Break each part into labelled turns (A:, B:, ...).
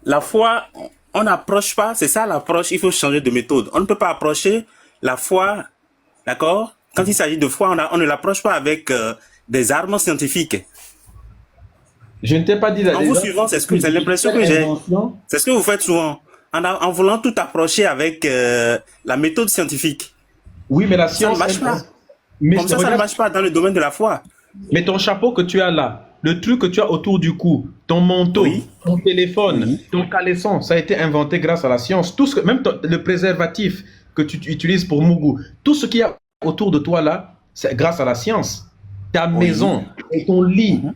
A: La foi, on n'approche pas, c'est ça l'approche, il faut changer de méthode. On ne peut pas approcher la foi, d'accord? Quand il s'agit de foi, on ne l'approche pas avec des armes scientifiques.
B: Je ne t'ai pas dit
A: En vous suivant, c'est l'impression que j'ai.
B: invention.
A: C'est ce que vous faites souvent. En voulant tout approcher avec la méthode scientifique.
B: Oui, mais la
A: Ça ne
B: science,
A: marche pas.
B: mais
A: Comme ça ne
B: regarde,
A: marche pas dans le domaine de la foi.
B: mais ton chapeau que tu as là, le truc que tu as autour du cou, ton manteau,
A: Oui,
B: ton téléphone,
A: oui.
B: ton caleçon, ça a été inventé grâce à la science. Tout ce que, même le préservatif que tu utilises pour Mougou, tout ce qu'il y a autour de toi là, c'est grâce à la science. Ta
A: Oui.
B: maison et ton lit,
A: Mhm.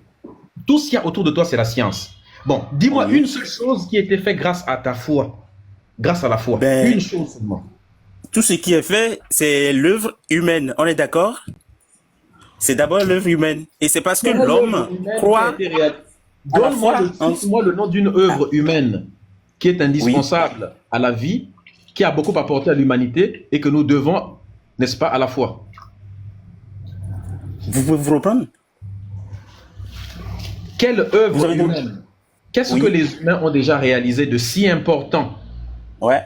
B: tout ce qu'il y a autour de toi, c'est la science. Bon, dis-moi
A: Oui.
B: une seule chose qui a été faite grâce à ta foi, grâce à la foi.
A: Ben,
B: Une chose seulement.
A: tout ce qui est fait, c'est l'œuvre humaine. On est d'accord? C'est d'abord l'œuvre humaine. Et c'est parce que
B: Quelle œuvre
A: l'homme
B: humaine qui a
A: croit
B: été réalisée?
A: à la
B: Donne-moi
A: foi.
B: cite-moi le nom d'une œuvre humaine qui est
A: Oui.
B: indispensable à la vie, qui a beaucoup apporté à l'humanité et que nous devons, n'est-ce pas, à la foi.
A: Vous pouvez vous reprendre?
B: Quelle
A: Vous
B: œuvre
A: avez donc.
B: humaine? Qu'est-ce que
A: Oui.
B: les humains ont déjà réalisé de si important
A: Ouais.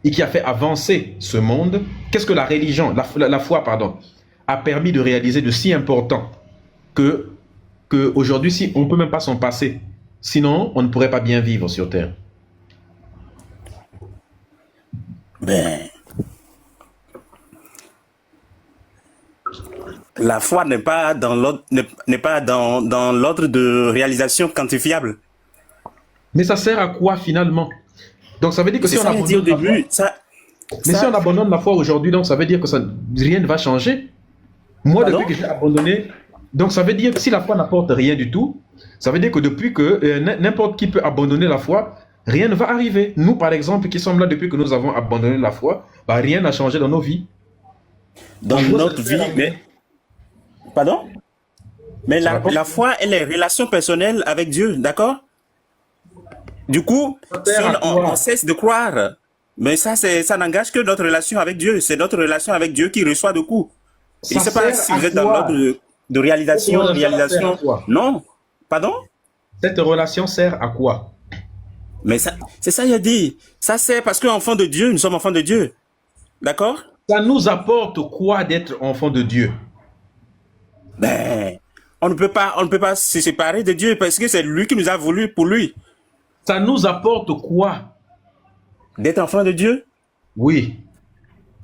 B: et qui a fait avancer ce monde? Qu'est-ce que la religion, la foi, pardon, a permis de réaliser de si important que aujourd'hui, si on ne peut même pas s'en passer, sinon on ne pourrait pas bien vivre sur Terre.
A: Ben, la foi n'est pas dans l'ordre, n'est pas dans l'ordre de réalisation quantifiable.
B: Mais ça sert à quoi finalement? Donc ça veut dire que
A: C'est
B: si on
A: ça que j'ai dit au
B: abandonne la foi,
A: début.
B: mais si
A: Ça,
B: on abandonne la foi aujourd'hui, donc ça veut dire que rien ne va changer. Moi, depuis
A: pardon?
B: que j'ai abandonné, donc ça veut dire que si la foi n'apporte rien du tout, ça veut dire que depuis que n'importe qui peut abandonner la foi, rien ne va arriver. Nous, par exemple, qui sommes là depuis que nous avons abandonné la foi, bah, rien n'a changé dans nos vies. En
A: Dans
B: gros, ça
A: notre
B: sert
A: vie,
B: à rien.
A: mais, pardon? Mais
B: Ça
A: la
B: rapporte,
A: foi, elle est relation personnelle avec Dieu, d'accord? Du coup,
B: ça
A: si
B: sert à
A: on
B: quoi?
A: cesse de croire, mais ça n'engage que notre relation avec Dieu. C'est notre relation avec Dieu qui reçoit de coups. Je ne
B: Ça
A: sais pas
B: sert
A: si
B: à
A: vous êtes dans l'ordre
B: quoi?
A: de
B: Cette relation là sert à
A: réalisation.
B: quoi?
A: Non. Pardon?
B: Cette relation sert à quoi?
A: Mais ça, c'est ça, il a dit. Ça, c'est parce qu'enfant de Dieu, nous sommes enfants de Dieu. D'accord?
B: Ça nous apporte quoi d'être enfant de Dieu?
A: Ben, on ne peut pas se séparer de Dieu parce que c'est lui qui nous a voulu pour lui.
B: Ça nous apporte quoi?
A: D'être enfant de Dieu,
B: Oui.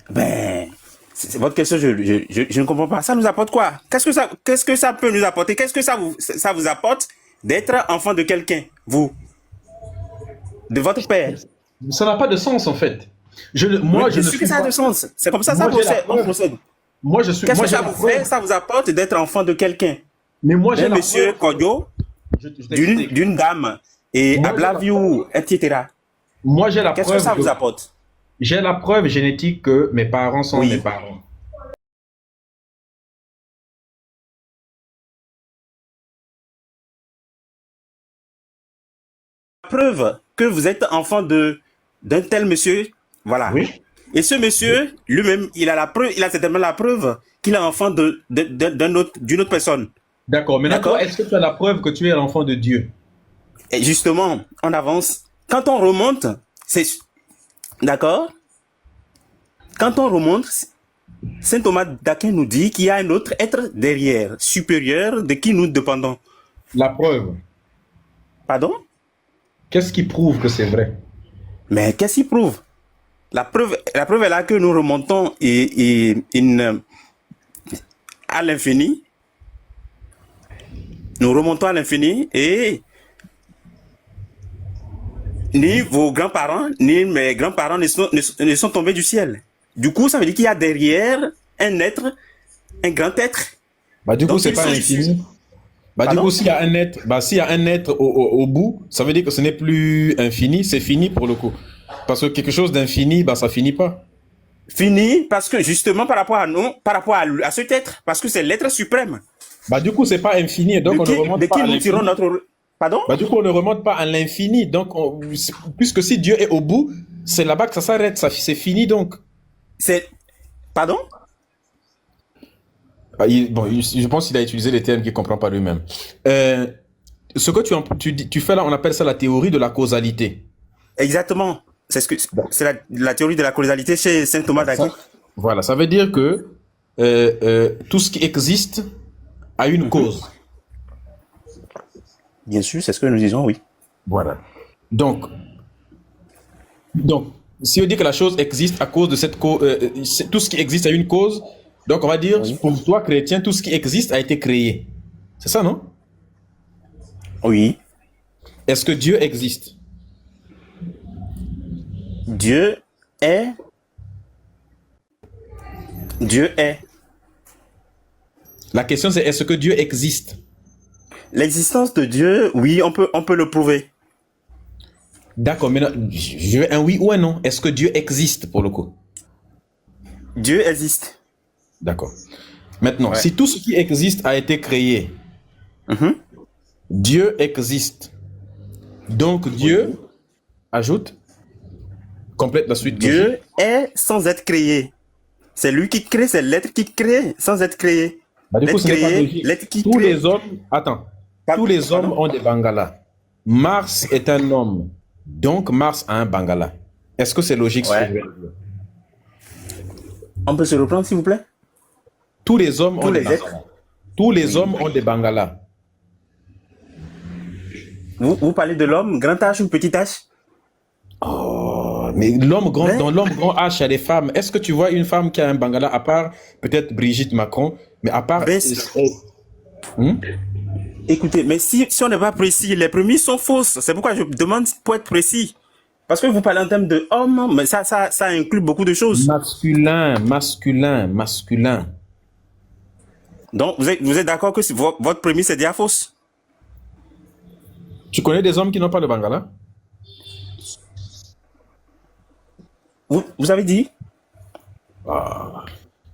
A: ben, c'est votre question, je ne comprends pas. Ça nous apporte quoi? Qu'est-ce que ça peut nous apporter? Qu'est-ce que ça vous apporte d'être enfant de quelqu'un, vous, de votre père?
B: Ça n'a pas de sens en fait.
A: Mais
B: Moi, je
A: bien
B: ne
A: sûr que
B: suis
A: ça a
B: pas.
A: de sens. C'est comme ça,
B: Moi, j'ai la
A: on
B: preuve.
A: procède. Qu'est-ce
B: Moi,
A: que
B: j'ai
A: ça
B: la
A: vous fait?
B: preuve.
A: Ça vous apporte d'être enfant de quelqu'un,
B: Mais moi, j'ai
A: d'un
B: la
A: monsieur
B: preuve.
A: Kodjo,
B: Je t'explique.
A: d'une dame, et
B: Moi, j'ai la preuve.
A: Ablaviou, etc.
B: Moi, j'ai la
A: Qu'est-ce que
B: preuve
A: ça vous
B: que
A: apporte?
B: j'ai la preuve génétique que mes parents sont mes
A: Oui.
B: parents.
A: Preuve que vous êtes enfant d'un tel monsieur, voilà.
B: Oui.
A: Et ce
B: Oui.
A: monsieur, lui-même, il a la preuve, il a certainement la preuve qu'il est enfant d'une autre personne.
B: D'accord. Maintenant, toi,
A: D'accord?
B: est-ce que tu as la preuve que tu es l'enfant de Dieu?
A: Et justement, on avance. Quand on remonte, c'est, d'accord? Quand on remonte, Saint Thomas d'Aquin nous dit qu'il y a un autre être derrière, supérieur, de qui nous dépendons.
B: La preuve.
A: Pardon?
B: Qu'est-ce qui prouve que c'est vrai?
A: Mais qu'est-ce qu'il prouve? La preuve est là que nous remontons à l'infini. Nous remontons à l'infini et ni vos grands-parents, ni mes grands-parents ne sont tombés du ciel. Du coup, ça veut dire qu'il y a derrière un être, un grand être.
B: Bah, du coup,
A: Donc,
B: c'est
A: ils
B: pas
A: sont issus.
B: infini. Bah, du coup,
A: Pardon?
B: s'il y a un être au bout, ça veut dire que ce n'est plus infini, c'est fini pour le coup. Parce que quelque chose d'infini, bah, ça finit pas.
A: Fini parce que justement par rapport à nous, par rapport à cet être, parce que c'est l'être suprême,
B: Bah, du coup, c'est pas infini, donc on ne
A: de
B: remonte pas
A: qui
B: à
A: nous tirons
B: l'infini.
A: notre... Pardon?
B: Bah, du coup, on ne remonte pas à l'infini. Donc, puisque si Dieu est au bout, c'est là-bas que ça s'arrête, c'est fini donc.
A: C'est... Pardon?
B: Bah, je pense qu'il a utilisé les termes qu'il ne comprend pas lui-même. Euh, ce que tu fais là, on appelle ça la théorie de la causalité.
A: Exactement. C'est la théorie de la causalité chez saint Thomas d'Aquin.
B: Voilà, ça veut dire que tout ce qui existe a une cause.
A: Bien sûr, c'est ce que nous disons, oui.
B: Voilà. Donc, si on dit que la chose existe à cause de cette cause, tout ce qui existe a une cause, donc on va dire, pour toi, chrétien, tout ce qui existe a été créé. C'est ça, non?
A: Oui.
B: Est-ce que Dieu existe?
A: Dieu est. Dieu est.
B: La question c'est, est-ce que Dieu existe?
A: L'existence de Dieu, oui, on peut le prouver.
B: D'accord, maintenant, je veux un oui ou un non. Est-ce que Dieu existe pour le coup?
A: Dieu existe.
B: D'accord. Maintenant, si tout ce qui existe a été créé, Dieu existe. Donc Dieu, ajoute, complète la suite.
A: Dieu est sans être créé. C'est lui qui crée, c'est l'être qui crée sans être créé.
B: Bah, du coup, ce n'est pas logique. Tous les hommes, tous les hommes ont des bangalas. Mars est un homme, donc Mars a un bangala. Est-ce que c'est logique ce que je viens de dire?
A: On peut se reprendre, s'il vous plaît?
B: Tous les hommes ont des bangalas. Tous les hommes ont des bangalas.
A: Vous parlez de l'homme, grand H ou petit H?
B: Oh, mais l'homme grand, dans l'homme grand H, il y a des femmes. Est-ce que tu vois une femme qui a un bangala, à part peut-être Brigitte Macron, mais à part...
A: Écoutez, mais si on n'est pas précis, les prémices sont fausses. C'est pourquoi je demande pour être précis. Parce que vous parlez en termes de homme, mais ça inclut beaucoup de choses.
B: Masculin.
A: Donc, vous êtes d'accord que votre prémisse est déjà fausse?
B: Tu connais des hommes qui n'ont pas de bangala?
A: Vous avez dit?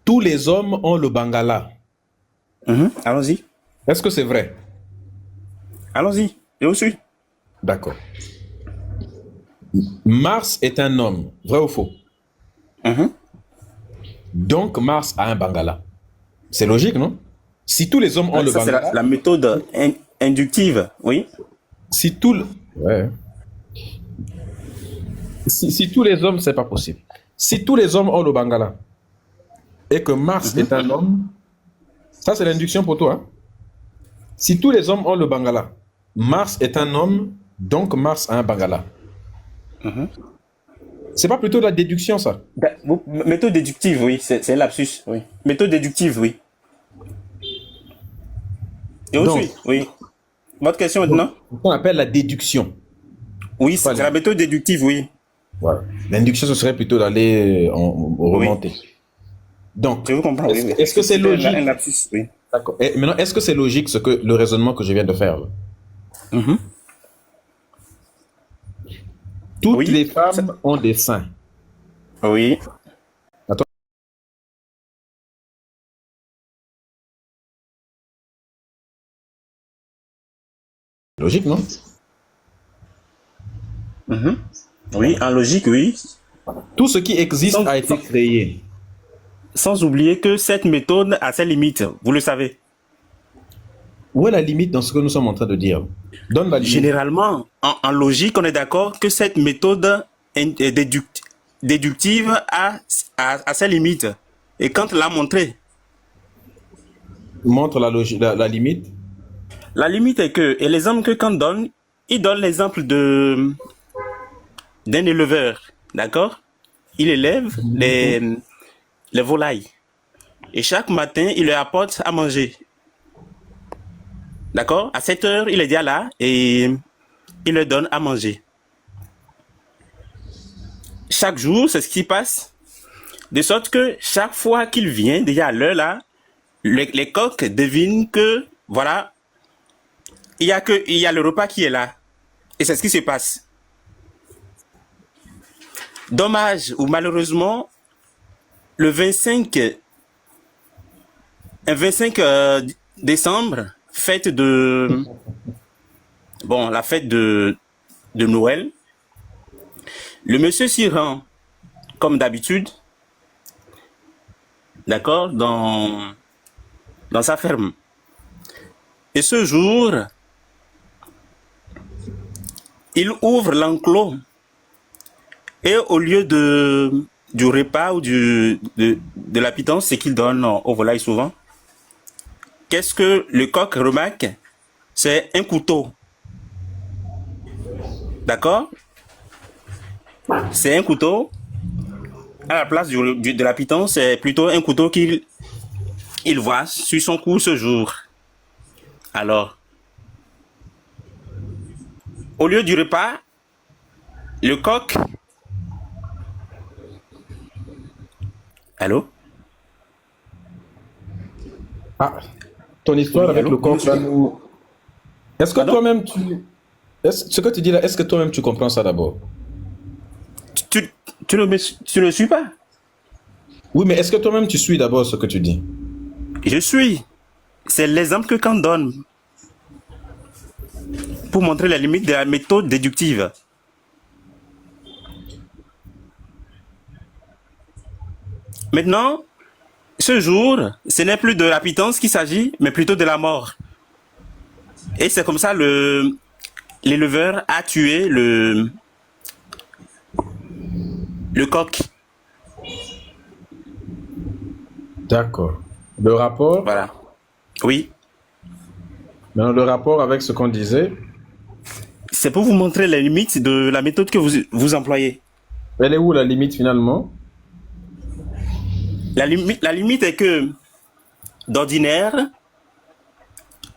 B: Tous les hommes ont le bangala.
A: Allons-y.
B: Est-ce que c'est vrai?
A: Allons-y, je vous suis.
B: D'accord. Mars est un homme, vrai ou faux? Donc Mars a un bangala. C'est logique, non? Si tous les hommes ont le bangala...
A: C'est la méthode inductive, oui.
B: Si tous les hommes, c'est pas possible. Si tous les hommes ont le bangala et que Mars est un homme, ça c'est l'induction pour toi. Hein? Si tous les hommes ont le bangala, Mars est un homme, donc Mars a un bangala. C'est pas plutôt la déduction, ça?
A: Méthode déductive, oui, c'est un lapsus, oui. Méthode déductive, oui. Et aussi, oui. Votre question maintenant?
B: On appelle la déduction.
A: Oui, c'est la méthode déductive, oui.
B: Voilà. L'induction, ce serait plutôt d'aller remonter. Oui. Donc,
A: je vous comprends.
B: Est-ce que c'est logique?
A: Un lapsus, oui.
B: D'accord. Et maintenant, est-ce que c'est logique le raisonnement que je viens de faire là? Toutes les femmes ont des seins.
A: Oui.
B: Attends. Logique, non?
A: Oui, en logique, oui.
B: Tout ce qui existe a été créé.
A: Sans oublier que cette méthode a ses limites, vous le savez.
B: Où est la limite dans ce que nous sommes en train de dire? Donne la limite.
A: Généralement, en logique, on est d'accord que cette méthode déductive a ses limites. Et Kant l'a montré.
B: Montre la limite.
A: La limite est que, et l'exemple que Kant donne, il donne l'exemple d'un éleveur, d'accord? Il élève les volailles. Et chaque matin, il leur apporte à manger. D'accord? À 7 heures, il est déjà là et il leur donne à manger. Chaque jour, c'est ce qui passe. De sorte que chaque fois qu'il vient, déjà à l'heure là, les coqs devinent que, voilà, il y a le repas qui est là. Et c'est ce qui se passe. Dommage ou malheureusement, le 25 décembre, fête de... Bon, la fête de Noël. Le monsieur s'y rend, comme d'habitude, d'accord, dans sa ferme. Et ce jour, il ouvre l'enclos et au lieu du repas ou de la pitance, c'est qu'il donne aux volailles souvent. Qu'est-ce que le coq remarque? C'est un couteau. D'accord? C'est un couteau. À la place de la pitance, c'est plutôt un couteau qu'il voit sur son cou ce jour. Alors, au lieu du repas, le coq... Allô?
B: Ah, ton histoire
A: Oui,
B: avec
A: allô?
B: le coq, là, nous... Est-ce que
A: Pardon?
B: toi-même, ce que tu dis là, est-ce que toi-même tu comprends ça d'abord?
A: Tu ne suis pas?
B: Oui, mais est-ce que toi-même tu suis d'abord ce que tu dis?
A: Je suis. C'est l'exemple que Kant donne pour montrer la limite de la méthode déductive. Maintenant, ce jour, ce n'est plus de la pitance qu'il s'agit, mais plutôt de la mort. Et c'est comme ça l'éleveur a tué le coq.
B: D'accord. Le rapport,
A: Voilà. Oui.
B: maintenant le rapport avec ce qu'on disait,
A: C'est pour vous montrer la limite de la méthode que vous employez.
B: elle est où la limite finalement?
A: La limite est que, d'ordinaire,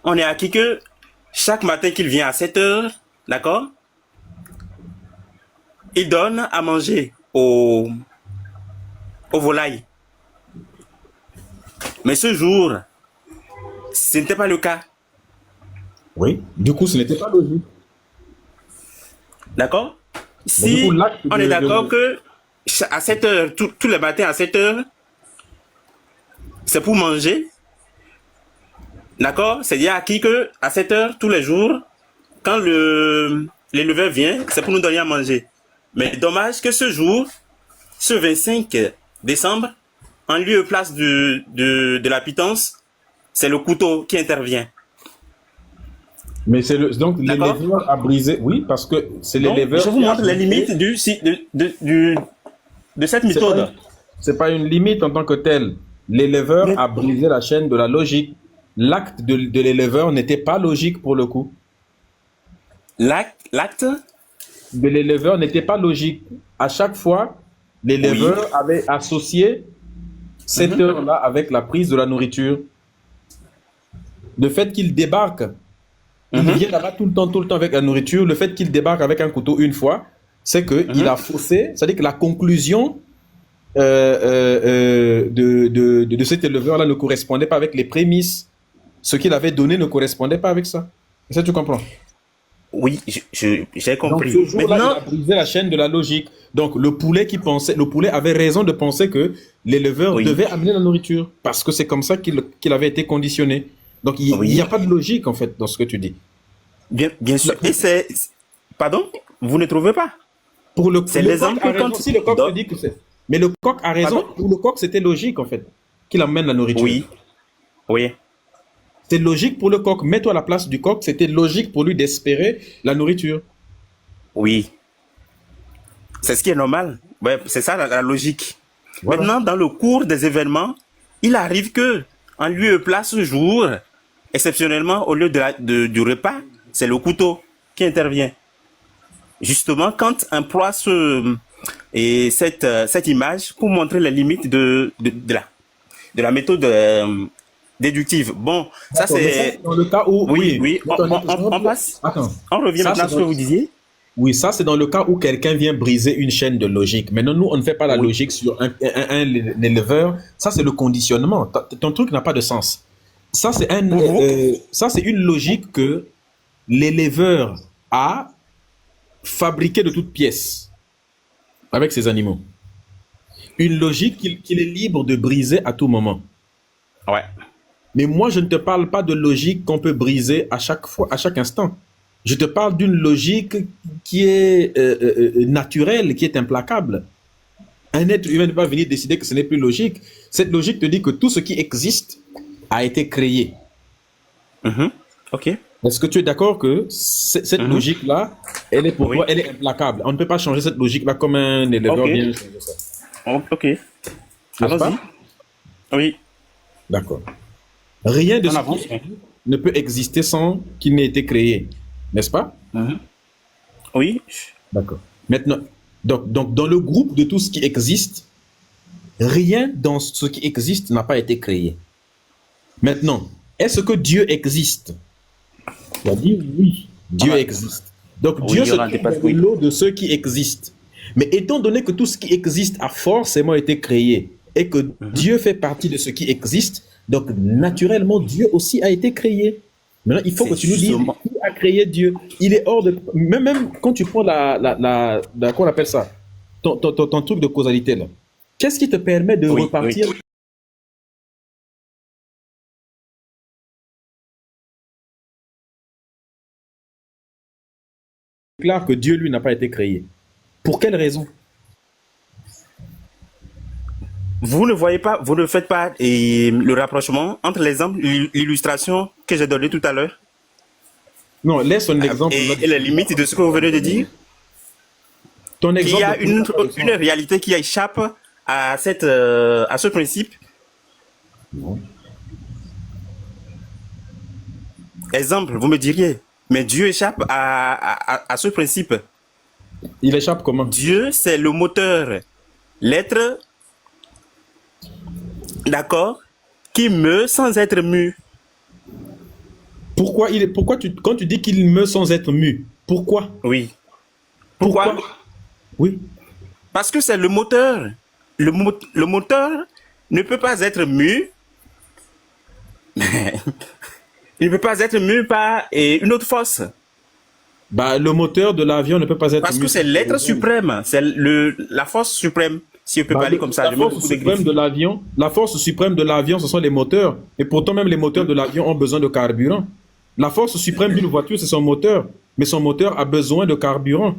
A: on est acquis que chaque matin qu'il vient à 7 heures, d'accord, il donne à manger aux volailles. Mais ce jour, ce n'était pas le cas.
B: Oui. Du coup, ce n'était pas logique.
A: D'accord?
B: Mais du
A: Si
B: coup, l'acte
A: on est d'accord que à 7 heures, tous les matins à 7 heures, c'est pour manger. D'accord? C'est-à-dire acquis que à 7 heures, tous les jours, quand l'éleveur vient, c'est pour nous donner à manger. Mais dommage que ce jour, ce 25 décembre, en lieu et place de la pitance, c'est le couteau qui intervient.
B: Mais c'est donc
A: D'accord?
B: l'éleveur a brisé. Oui, parce que c'est
A: Donc,
B: l'éleveur.
A: je vous montre les limites de cette méthode.
B: C'est pas une limite en tant que telle. L'éleveur
A: Mais-
B: a brisé la chaîne de la logique. L'acte de l'éleveur n'était pas logique pour le coup.
A: L'acte,
B: De l'éleveur n'était pas logique. À chaque fois, l'éleveur avait associé cette heure-là avec la prise de la nourriture. Le fait qu'il débarque, il vient là-bas tout le temps avec la nourriture. Le fait qu'il débarque avec un couteau une fois, c'est qu'il a faussé. C'est-à-dire que la conclusion de cet éleveur-là ne correspondait pas avec les prémices. Ce qu'il avait donné ne correspondait pas avec ça. Est-ce que tu comprends?
A: oui, j'ai
B: Donc
A: compris.
B: ce jour-là, il
A: Maintenant,
B: a brisé la chaîne de la logique. Donc le poulet avait raison de penser que l'éleveur
A: Oui.
B: devait amener la nourriture parce que c'est comme ça qu'il avait été conditionné. Donc il
A: Oui.
B: n'y a pas de logique en fait dans ce que tu dis.
A: bien sûr. Et c'est... Pardon? Vous ne trouvez pas?
B: Pour
A: C'est
B: le
A: l'exemple
B: coq a
A: que
B: raison,
A: quand...
B: si le coq te dit que c'est. Mais le coq a raison.
A: Pardon?
B: Pour le coq, c'était logique en fait qu'il amène la nourriture.
A: Oui. Oui.
B: C'est logique pour le coq. Mets-toi à la place du coq. C'était logique pour lui d'espérer la nourriture.
A: Oui. C'est ce qui est normal. Ouais, c'est ça la logique.
B: Voilà.
A: Maintenant, dans le cours des événements, il arrive que, en lieu et place ce jour, exceptionnellement, au lieu du repas, c'est le couteau qui intervient. Justement, Kant emploie cette image pour montrer les limites de la méthode déductive. Bon, ça
B: D'accord, mais ça,
A: c'est...
B: c'est dans le cas où.
A: Oui,
B: Attends,
A: on passe.
B: Attends.
A: On revient
B: Ça,
A: maintenant à
B: c'est
A: ce que
B: dans-
A: vous disiez.
B: Oui, ça c'est dans le cas où quelqu'un vient briser une chaîne de logique. Maintenant, nous, on ne fait pas la
A: Oui.
B: logique sur un éleveur. Ça, c'est le conditionnement. Ton truc n'a pas de sens. Ça, c'est ça, c'est une logique que l'éleveur a fabriquée de toutes pièces avec ses animaux. Une logique qu'il est libre de briser à tout moment.
A: Ouais.
B: Mais moi, je ne te parle pas de logique qu'on peut briser à chaque fois, à chaque instant. Je te parle d'une logique qui est naturelle, qui est implacable. Un être humain ne va pas venir décider que ce n'est plus logique. Cette logique te dit que tout ce qui existe a été créé.
A: Ok.
B: Est-ce que tu es d'accord que cette logique-là, elle est pour
A: Oui.
B: toi, elle est implacable. On ne peut pas changer cette logique-là comme un éleveur
A: Ok.
B: vient changer ça.
A: Ok.
B: N'est-ce
A: Allons-y.
B: pas?
A: Oui.
B: D'accord. Rien de
A: On
B: ce
A: avance.
B: qui ne peut exister sans qu'il n'ait été créé. N'est-ce pas?
A: Oui.
B: D'accord. Maintenant, donc, dans le groupe de tout ce qui existe, rien dans ce qui existe n'a pas été créé. Maintenant, est-ce que Dieu existe? On va dire oui, Dieu
A: va-
B: existe. Donc
A: Oui,
B: Dieu
A: il y
B: se
A: aura un
B: trouve
A: dépasse-
B: dans
A: oui.
B: l'eau de ceux qui existent. Mais étant donné que tout ce qui existe a forcément été créé et que Dieu fait partie de ce qui existe, donc naturellement Dieu aussi a été créé. Maintenant, il faut
A: C'est
B: que tu nous dises
A: justement-
B: qui a créé Dieu. Il est hors de... Même quand tu prends qu'on appelle ça, ton truc de causalité là. Qu'est-ce qui te permet de
A: Oui,
B: repartir
A: oui.
B: clair que Dieu lui n'a pas été créé? Pour quelle raison?
A: Vous ne voyez pas, vous ne faites pas le rapprochement entre l'exemple, l'illustration que j'ai donnée tout à l'heure
B: Non, laisse un exemple.
A: et les limites de ce que vous venez de dire.
B: Ton
A: Il
B: exemple
A: y a
B: de-
A: une réalité qui échappe à à ce principe.
B: Non.
A: Exemple, vous me diriez, mais Dieu échappe à ce principe.
B: Il échappe comment?
A: Dieu, c'est le moteur, l'être, d'accord, qui meurt sans être mu.
B: Pourquoi quand tu dis qu'il meurt sans être mu, pourquoi?
A: Oui. Pourquoi?
B: Oui.
A: Parce que c'est le moteur. Le moteur ne peut pas être mu. Il ne peut pas être mu par une autre force.
B: Bah, le moteur de l'avion ne peut pas être
A: Parce
B: mu.
A: que c'est l'être suprême. C'est la force suprême. Si on peut
B: Bah,
A: parler comme ça.
B: la
A: Je mets
B: force
A: beaucoup de
B: suprême
A: griffes.
B: de l'avion, la force suprême de l'avion, ce sont les moteurs. Et pourtant, même les moteurs de l'avion ont besoin de carburant. La force suprême d'une voiture, c'est son moteur. Mais son moteur a besoin de carburant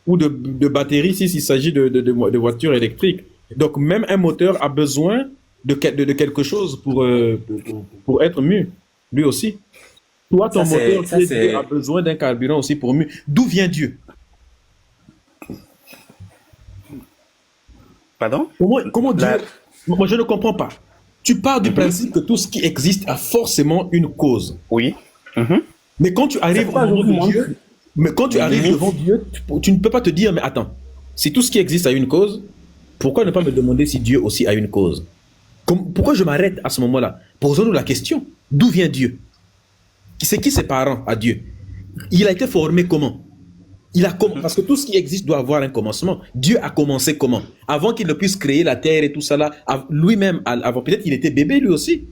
B: ou de batterie s'il s'agit de voitures électriques. Donc, même un moteur a besoin de quelque chose pour être mu, lui aussi. Toi, ton
A: Ça, c'est-
B: moteur
A: ça,
B: qui est
A: c'est-
B: Dieu, a besoin d'un carburant aussi pour mu. D'où vient Dieu?
A: Pardon?
B: Comment Dieu...
A: La-
B: Moi, je ne comprends pas. Tu pars du principe que tout ce qui existe a forcément une cause.
A: Oui.
B: Mais quand tu arrives
A: pourquoi
B: devant
A: je vous montre
B: Dieu, mais quand tu
A: les
B: arrives
A: limites.
B: devant Dieu, tu ne peux pas te dire, mais attends, si tout ce qui existe a une cause, pourquoi ne pas me demander si Dieu aussi a une cause? Pourquoi je m'arrête à ce moment-là? Posons-nous la question. D'où vient Dieu? C'est qui ses parents à Dieu? Il a été formé comment? Parce que tout ce qui existe doit avoir un commencement. Dieu a commencé comment? Avant qu'il ne puisse créer la terre et tout ça là, lui-même, avant, peut-être qu'il était bébé lui aussi.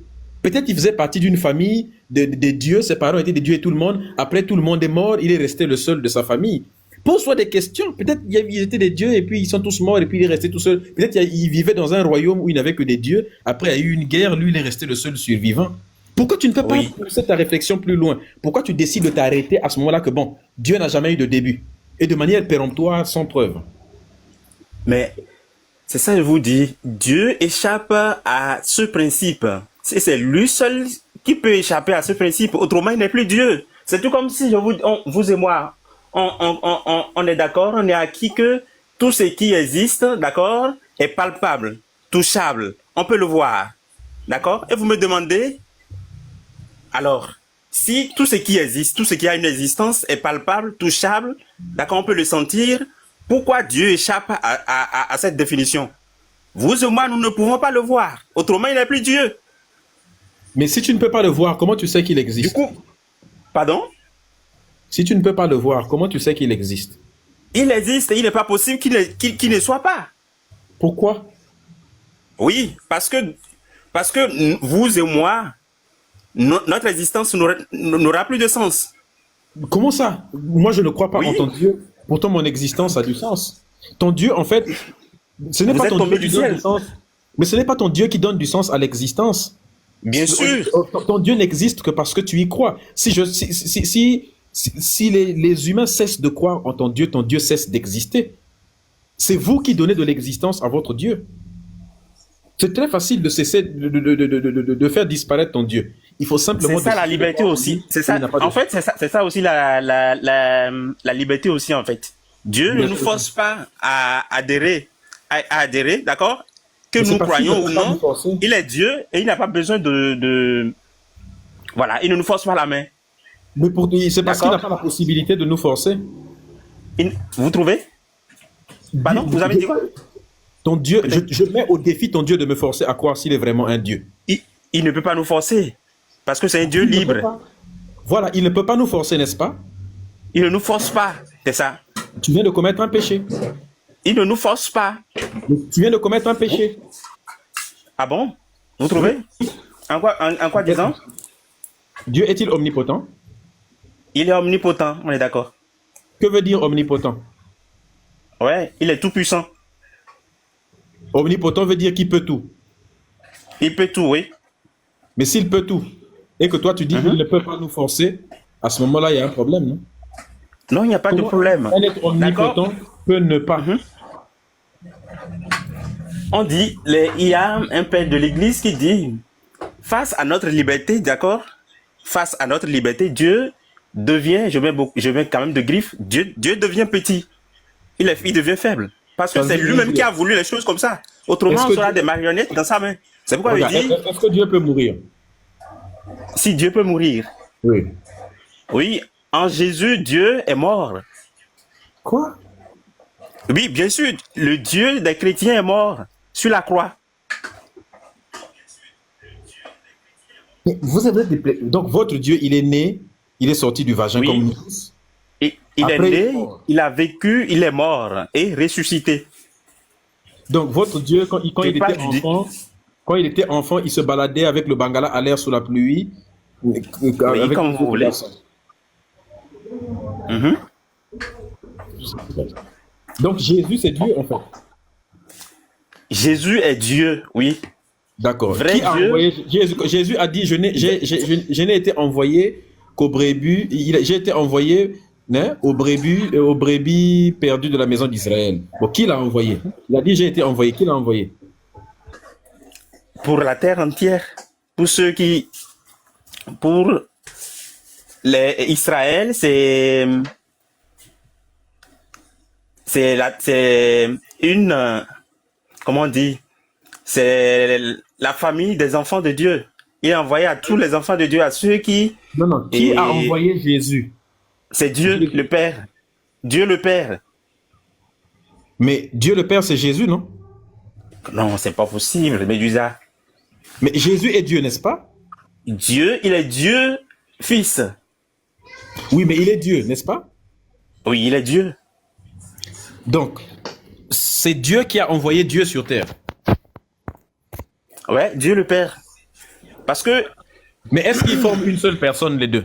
B: Peut-être qu'il faisait partie d'une famille de dieux, ses parents étaient des dieux et tout le monde. Après, tout le monde est mort, il est resté le seul de sa famille. Pose-toi des questions. Peut-être qu'ils étaient des dieux et puis ils sont tous morts et puis il est resté tout seul. Peut-être qu'il vivait dans un royaume où il n'y avait que des dieux. Après, il y a eu une guerre, lui, il est resté le seul survivant. Pourquoi tu ne peux pas
A: Oui.
B: pousser ta réflexion plus loin? Pourquoi tu décides de t'arrêter à ce moment-là que, bon, Dieu n'a jamais eu de début et de manière péremptoire, sans preuve?
A: Mais c'est ça que je vous dis. Dieu échappe à ce principe. C'est lui seul qui peut échapper à ce principe. Autrement, il n'est plus Dieu. C'est tout comme si vous et moi, on est d'accord, on est acquis que tout ce qui existe, d'accord, est palpable, touchable. On peut le voir. D'accord? Et vous me demandez, alors, si tout ce qui existe, tout ce qui a une existence est palpable, touchable, d'accord, on peut le sentir, pourquoi Dieu échappe à cette définition? Vous et moi, nous ne pouvons pas le voir. Autrement, il n'est plus Dieu.
B: Mais si tu ne peux pas le voir, comment tu sais qu'il
A: Du
B: existe?
A: coup, pardon?
B: Si tu ne peux pas le voir, comment tu sais qu'il existe?
A: Il existe et il n'est pas possible qu'il ne soit pas.
B: Pourquoi?
A: Oui, parce que vous et moi, notre existence n'aura plus de sens.
B: Comment ça? Moi, je ne crois pas
A: Oui.
B: en ton Dieu. Pourtant, mon existence a du sens. Ton Dieu, en fait, ce n'est
A: Vous
B: pas
A: êtes
B: ton
A: tombé
B: Dieu
A: du
B: qui donne
A: ciel.
B: du sens. Mais ce n'est pas ton Dieu qui donne du sens à l'existence.
A: Bien sûr.
B: Ton Dieu n'existe que parce que tu y crois. Si les humains cessent de croire en ton Dieu cesse d'exister. C'est vous qui donnez de l'existence à votre Dieu. C'est très facile de cesser de faire disparaître ton Dieu. Il faut simplement...
A: C'est ça la liberté aussi. C'est ça. En fait, c'est ça aussi la liberté aussi, en fait. Dieu ne nous force pas à adhérer, d'accord? Que nous croyons ou non, il est Dieu et il n'a pas besoin voilà, il ne nous force pas la main.
B: Mais c'est parce qu'il n'a pas la possibilité de nous forcer.
A: Vous trouvez? Pardon, vous avez dit quoi?
B: Ton Dieu, je mets au défi ton Dieu de me forcer à croire s'il est vraiment un Dieu.
A: Il ne peut pas nous forcer, parce que c'est un Dieu libre.
B: Voilà, il ne peut pas nous forcer, n'est-ce pas?
A: Il ne nous force pas, c'est ça.
B: Tu viens de commettre un péché.
A: Il ne nous force pas.
B: Tu viens de commettre un péché.
A: Ah bon? Vous trouvez? En quoi disant?
B: Dieu est-il omnipotent?
A: Il est omnipotent, on est d'accord.
B: Que veut dire omnipotent?
A: Ouais, il est tout puissant.
B: Omnipotent veut dire qu'il peut tout.
A: Il peut tout, oui.
B: Mais s'il peut tout, et que toi tu dis qu'il ne peut pas nous forcer, à ce moment-là, il y a un problème, non?
A: Non, il n'y a pas de problème.
B: Un être omnipotent peut ne pas.
A: On dit, il y a un père de l'église qui dit, face à notre liberté, d'accord? Face à notre liberté, Dieu devient, je mets quand même de griffes, Dieu devient petit. Il devient faible. Parce que c'est lui-même qui a voulu les choses comme ça. Autrement, on sera des marionnettes dans sa main. C'est pourquoi il dit...
B: Est-ce que Dieu peut mourir?
A: Si Dieu peut mourir.
B: Oui.
A: Oui, en Jésus, Dieu est mort.
B: Quoi?
A: Oui, bien sûr, le Dieu des chrétiens est mort sur la croix.
B: Mais vous avez donc votre Dieu, il est né, il est sorti du vagin comme nous tous.
A: Et il est né, il a vécu, il est mort et ressuscité.
B: Donc votre Dieu, quand il était enfant, il se baladait avec le bangala à l'air sous la pluie.
A: Oui, comme vous voulez.
B: Donc Jésus, c'est Dieu en fait.
A: Jésus est Dieu, oui.
B: D'accord. Jésus a dit, je n'ai été envoyé qu'aux brebis. J'ai été envoyé aux brebis perdues de la maison d'Israël. Bon, qui l'a envoyé? Il a dit, j'ai été envoyé. Qui l'a envoyé?
A: Pour la terre entière. Pour Israël, c'est une, comment on dit, c'est la famille des enfants de Dieu. Il a envoyé à tous les enfants de Dieu, à ceux qui...
B: Non. Qui a envoyé Jésus?
A: C'est Dieu le Père. Dieu le Père.
B: Mais Dieu le Père, c'est Jésus, non?
A: Non, c'est pas possible, Médusa.
B: Mais Jésus est Dieu, n'est-ce pas?
A: Dieu, il est Dieu, Fils.
B: Oui, mais il est Dieu, n'est-ce pas?
A: Oui, il est Dieu.
B: Donc, c'est Dieu qui a envoyé Dieu sur terre.
A: Ouais, Dieu le Père. Parce que...
B: Mais est-ce qu'ils forment une seule personne, les deux?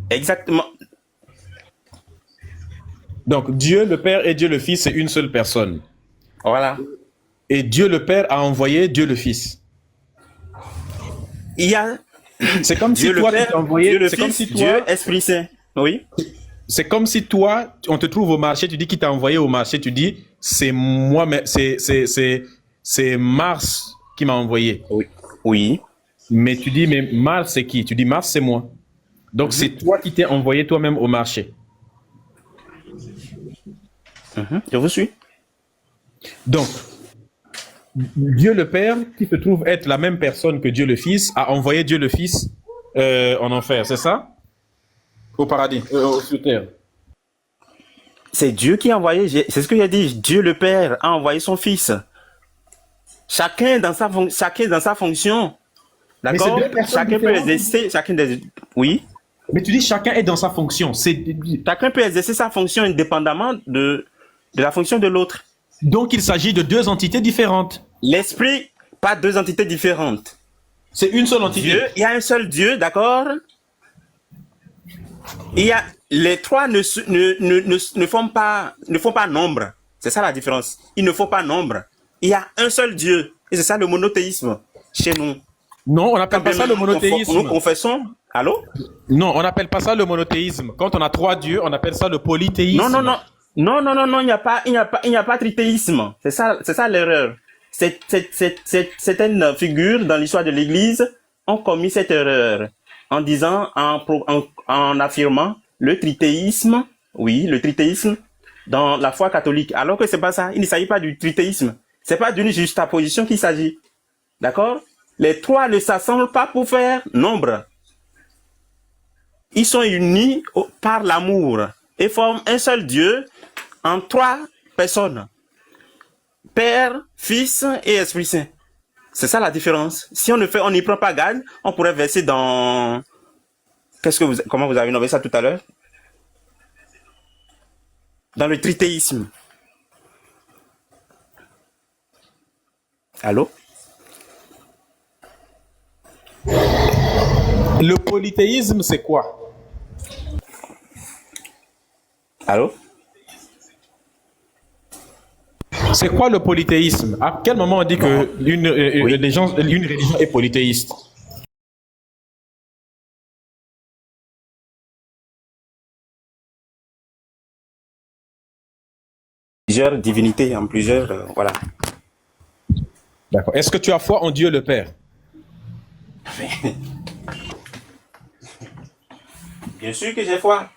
A: Exactement.
B: Donc, Dieu le Père et Dieu le Fils, c'est une seule personne.
A: Voilà.
B: Et Dieu le Père a envoyé Dieu le Fils.
A: Il y a...
B: C'est comme
A: Dieu
B: si toi,
A: le Père,
B: tu t'es envoyé...
A: Dieu le
B: C'est
A: Fils,
B: comme si toi...
A: Dieu, Esprit Saint. Oui.
B: C'est comme si toi, on te trouve au marché, tu dis qui t'a envoyé au marché, tu dis, c'est moi, mais c'est Mars qui m'a envoyé.
A: Oui. Oui.
B: Mais tu dis, mais Mars, c'est qui? Tu dis, Mars, c'est moi. Donc, c'est toi qui t'es envoyé toi-même au marché.
A: Je vous suis.
B: Donc, Dieu le Père, qui se trouve être la même personne que Dieu le Fils, a envoyé Dieu le Fils en enfer, c'est ça? Au paradis, sur terre.
A: C'est Dieu qui a envoyé, c'est ce que j'ai dit, Dieu le Père a envoyé son Fils. Chacun dans sa fonction. D'accord? Chacun peut exercer, oui.
B: Mais tu dis chacun est dans sa fonction.
A: Chacun peut exercer sa fonction indépendamment de la fonction de l'autre.
B: Donc il s'agit de deux entités différentes.
A: L'esprit, pas deux entités différentes.
B: C'est une seule entité.
A: Dieu, il y a un seul Dieu, d'accord? Les trois ne font pas nombre. C'est ça la différence. Ils ne font pas nombre. Il y a un seul Dieu. Et c'est ça le monothéisme chez nous.
B: Non, on n'appelle pas ça le monothéisme.
A: Nous confessons. Allô?
B: Non, on n'appelle pas ça le monothéisme. Quand on a trois dieux, on appelle ça le polythéisme.
A: Non, il n'y a pas trithéisme. C'est ça l'erreur. C'est une figure dans l'histoire de l'Église ont commis cette erreur en disant, en affirmant le tritéisme, oui, le tritéisme dans la foi catholique, alors que c'est pas ça. Il ne s'agit pas du tritéisme. C'est pas d'une juxtaposition qu'il s'agit. D'accord? Les trois ne s'assemblent pas pour faire nombre. Ils sont unis par l'amour et forment un seul Dieu en trois personnes. Père, Fils et Esprit Saint. C'est ça la différence. Si on n'y prend pas garde, on pourrait verser dans... Comment vous avez nommé ça tout à l'heure? Dans le tritéisme. Allô?
B: Le polythéisme, c'est quoi?
A: Allô?
B: C'est quoi le polythéisme? À quel moment on dit que une religion est polythéiste?
A: Plusieurs divinités, en plusieurs... voilà.
B: D'accord. Est-ce que tu as foi en Dieu le Père?
A: Bien sûr que j'ai foi.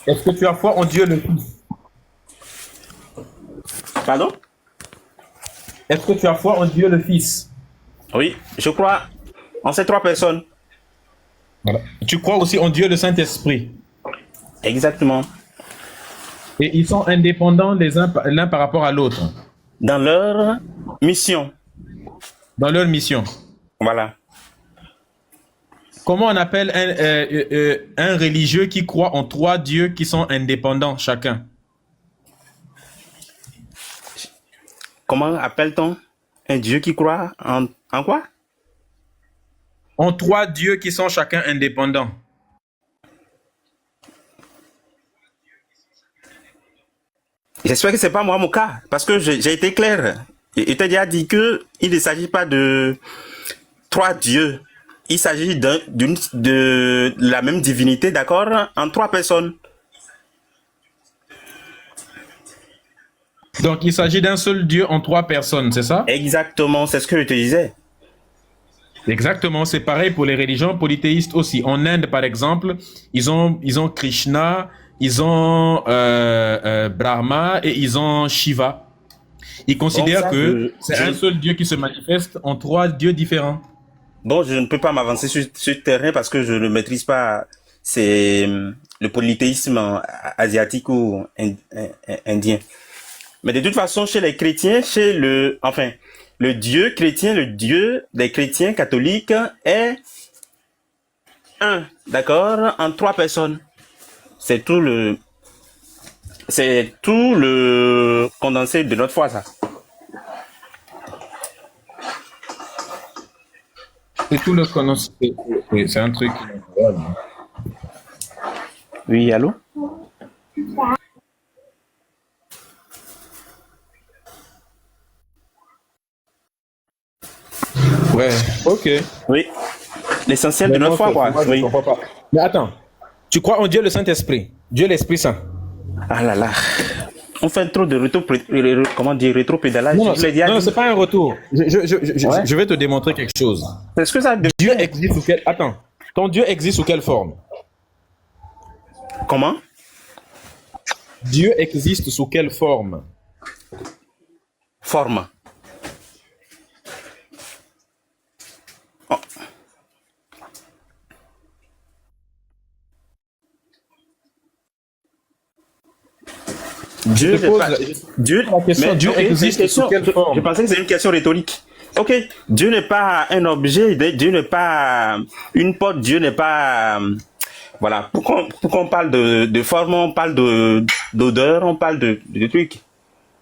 B: Est-ce que tu as foi en Dieu le Fils?
A: Pardon?
B: Est-ce que tu as foi en Dieu le Fils?
A: Oui, je crois en ces trois personnes.
B: Voilà. Tu crois aussi en Dieu le Saint-Esprit?
A: Exactement.
B: Et ils sont indépendants l'un par rapport à l'autre?
A: Dans leur mission.
B: Dans leur mission.
A: Voilà.
B: Comment on appelle un religieux qui croit en trois dieux qui sont indépendants chacun?
A: Comment appelle-t-on un Dieu qui croit en quoi?
B: En trois dieux qui sont chacun indépendants.
A: J'espère que c'est pas moi mon cas, parce que j'ai été clair. Il t'a déjà dit que il ne s'agit pas de trois dieux. Il s'agit de la même divinité, d'accord, en trois personnes.
B: Donc, il s'agit d'un seul Dieu en trois personnes, c'est ça?
A: Exactement, c'est ce que je te disais.
B: Exactement, c'est pareil pour les religions polythéistes aussi. En Inde, par exemple, ils ont Krishna, ils ont Brahma et ils ont Shiva. Ils considèrent que c'est un seul Dieu qui se manifeste en trois dieux différents.
A: Bon, je ne peux pas m'avancer sur ce terrain parce que je ne maîtrise pas le polythéisme asiatique ou indien. Mais de toute façon, chez les chrétiens, le Dieu chrétien, le Dieu des chrétiens catholiques est un, d'accord, en trois personnes. C'est tout le condensé de notre foi, ça.
B: C'est tout le condensé. C'est un truc.
A: Oui, allô?
B: Ouais, ok.
A: Oui. L'essentiel de notre foi, quoi.
B: Moi,
A: oui.
B: Je comprends pas. Mais attends, tu crois en Dieu le Saint-Esprit, Dieu l'Esprit Saint?
A: Ah là là. On fait trop de rétropédalage.
B: Non, c'est pas un retour. Je vais te démontrer quelque chose.
A: Est-ce que ça
B: Dieu existe sous quelle... Attends, ton Dieu existe sous quelle forme?
A: Comment?
B: Dieu existe sous quelle forme?
A: Forme. Oh. Dieu existe sous quelle forme? Je pensais que c'est une question rhétorique. Ok, Dieu n'est pas un objet, Dieu n'est pas une porte, Dieu n'est pas... voilà, pourquoi on parle de forme, on parle d'odeur, on parle de trucs.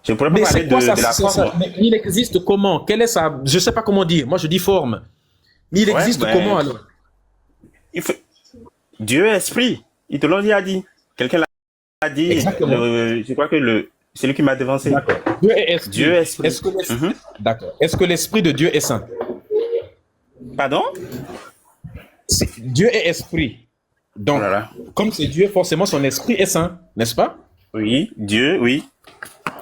A: Je pourrais pas parler de la forme.
B: Mais il existe comment? Quelle est sa... Je sais pas comment dire, moi je dis forme. Mais il existe comment alors?
A: Dieu est esprit, il te l'a dit. Quelqu'un l'a dit. Je crois que c'est lui qui m'a devancé.
B: D'accord. Dieu est esprit.
A: Dieu est esprit.
B: D'accord. Est-ce que l'esprit de Dieu est saint?
A: Pardon?
B: Dieu est esprit. Donc, comme c'est Dieu, forcément son esprit est saint, n'est-ce pas?
A: Oui, Dieu, oui.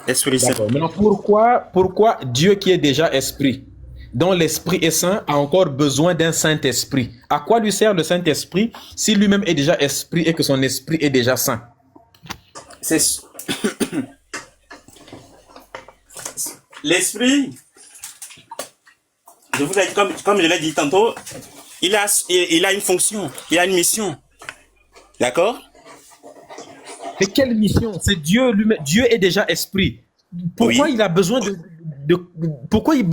A: Esprit saint.
B: Maintenant, pourquoi Dieu qui est déjà esprit dont l'Esprit est saint, a encore besoin d'un Saint-Esprit. À quoi lui sert le Saint-Esprit si lui-même est déjà esprit et que son esprit est déjà saint?
A: C'est l'esprit. Je vous ai dit, comme je l'ai dit tantôt, il a une fonction, il a une mission. D'accord?
B: Mais quelle mission? C'est Dieu lui-même. Dieu est déjà esprit. Pourquoi
A: Oui.
B: il a besoin pourquoi
A: Oui,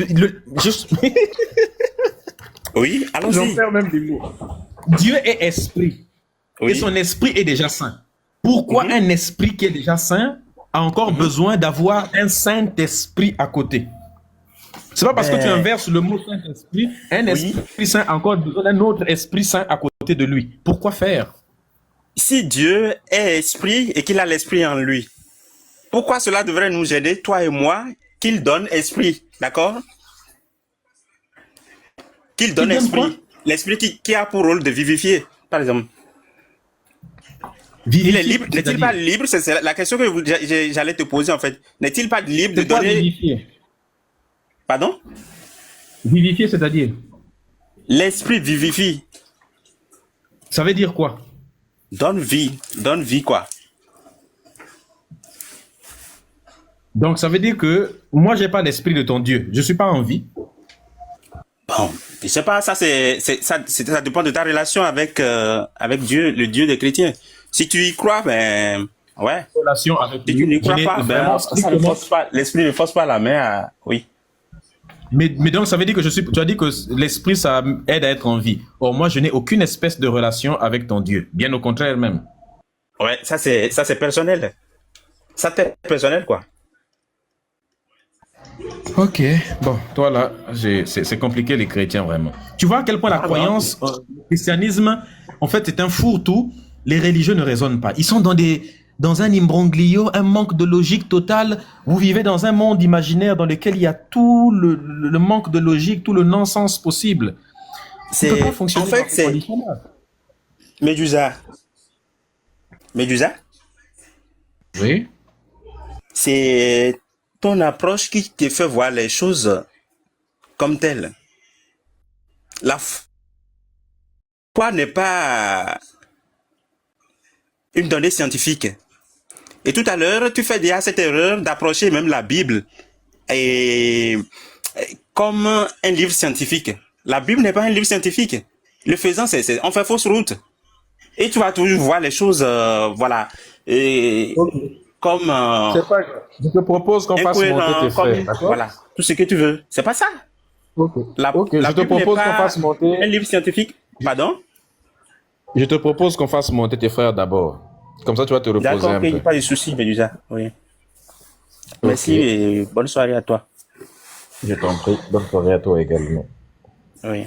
B: J'en
A: allons-y.
B: perds même des mots. Dieu est esprit. Et
A: Oui.
B: son esprit est déjà saint. Pourquoi un esprit qui est déjà saint a encore besoin d'avoir un Saint-Esprit à côté? C'est pas parce que tu inverses le mot Saint-Esprit, un esprit saint a encore besoin d'un autre esprit saint à côté de lui. Pourquoi faire?
A: Si Dieu est esprit et qu'il a l'esprit en lui, pourquoi cela devrait nous aider, toi et moi, qu'il donne esprit, d'accord? Qu'il donne
B: donne
A: esprit.
B: quoi?
A: L'esprit qui a pour rôle de vivifier, par exemple.
B: Vivifier,
A: Il est libre. N'est-il pas libre? C'est la question que j'allais te poser, en fait. N'est-il pas libre de donner...
B: Vivifier?
A: Pardon?
B: Vivifier, c'est-à-dire?
A: L'esprit vivifie.
B: Ça veut dire quoi?
A: Donne vie, quoi.
B: Donc, ça veut dire que moi, j'ai pas l'esprit de ton Dieu. Je suis pas en vie.
A: Bon, je sais pas, ça dépend de ta relation avec Dieu, le Dieu des chrétiens. Si tu y crois, ben ouais.
B: Relation avec
A: Si tu n'y crois pas, ben ça ne force pas, l'esprit ne force pas la main à... Oui.
B: Mais donc, ça veut dire que tu as dit que l'esprit, ça aide à être en vie. Or, moi, je n'ai aucune espèce de relation avec ton Dieu. Bien au contraire même.
A: Ouais, ça c'est personnel. Ça c'est personnel, quoi.
B: Ok, bon, toi là, c'est compliqué les chrétiens vraiment. Tu vois à quel point la croyance, le christianisme, en fait, c'est un fourre-tout. Les religieux ne raisonnent pas. Ils sont dans un imbroglio, un manque de logique total. Vous vivez dans un monde imaginaire dans lequel il y a tout le manque de logique, tout le non-sens possible. Ça ne peut pas fonctionner.
A: En fait, c'est Médusa.
B: Oui.
A: C'est ton approche qui te fait voir les choses comme telles. La foi n'est pas une donnée scientifique. Et tout à l'heure, tu fais déjà cette erreur d'approcher même la Bible comme un livre scientifique. La Bible n'est pas un livre scientifique. Le faisant, on fait fausse route. Et tu vas toujours voir les choses, voilà, comme...
B: je te propose qu'on fasse monter tes frères, d'accord?
A: Voilà, tout ce que tu veux. C'est pas ça. La
B: je te propose qu'on fasse monter...
A: un livre scientifique. Pardon?
B: Je te propose qu'on fasse monter tes frères d'abord. Comme ça, tu vas te reposer un peu.
A: D'accord, ok, pas de souci, Médusa. Oui. Merci et bonne soirée à toi.
B: Je t'en prie. Bonne soirée à toi également.
A: Oui.